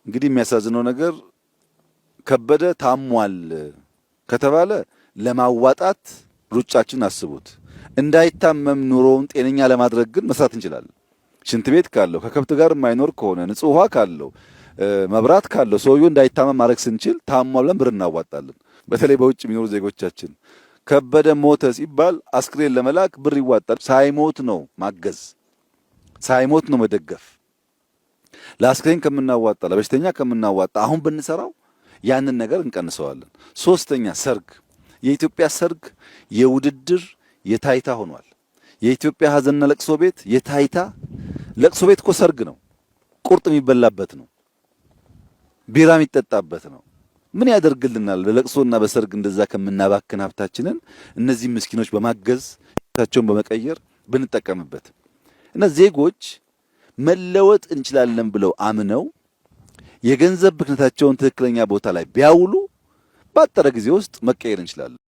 እንግዲህ የሚያሳዝነው ነገር ከበደ ታሟል ከተባለ ለማዋጣት ሩጫችን አስቡት። እንዳይታመም ኑሮውን ጤነኛ ለማድረግ ግን መስራት እንችላለን። ሽንት ቤት ካለው ከከብት ጋር የማይኖር ከሆነ ንጹህ ውሃ ካለው መብራት ካለው ሰውየው እንዳይታመም ማድረግ ስንችል ታሟል ብለን ብር እናዋጣለን። በተለይ በውጭ የሚኖሩ ዜጎቻችን ከበደ ሞተ ሲባል አስክሬን ለመላክ ብር ይዋጣል። ሳይሞት ነው ማገዝ፣ ሳይሞት ነው መደገፍ። ለአስክሬን ከምናዋጣ ለበሽተኛ ከምናዋጣ አሁን ብንሰራው ያንን ነገር እንቀንሰዋለን። ሶስተኛ ሰርግ። የኢትዮጵያ ሰርግ የውድድር የታይታ ሆኗል። የኢትዮጵያ ሀዘንና ለቅሶ ቤት የታይታ ለቅሶ ቤት እኮ ሰርግ ነው። ቁርጥ የሚበላበት ነው። ቢራ የሚጠጣበት ነው። ምን ያደርግልናል? በለቅሶና በሰርግ እንደዛ ከምናባክን ሀብታችንን እነዚህ ምስኪኖች በማገዝ ህይወታቸውን በመቀየር ብንጠቀምበት እና ዜጎች መለወጥ እንችላለን ብለው አምነው የገንዘብ ብክነታቸውን ትክክለኛ ቦታ ላይ ቢያውሉ ባጠረ ጊዜ ውስጥ መቀየር እንችላለን።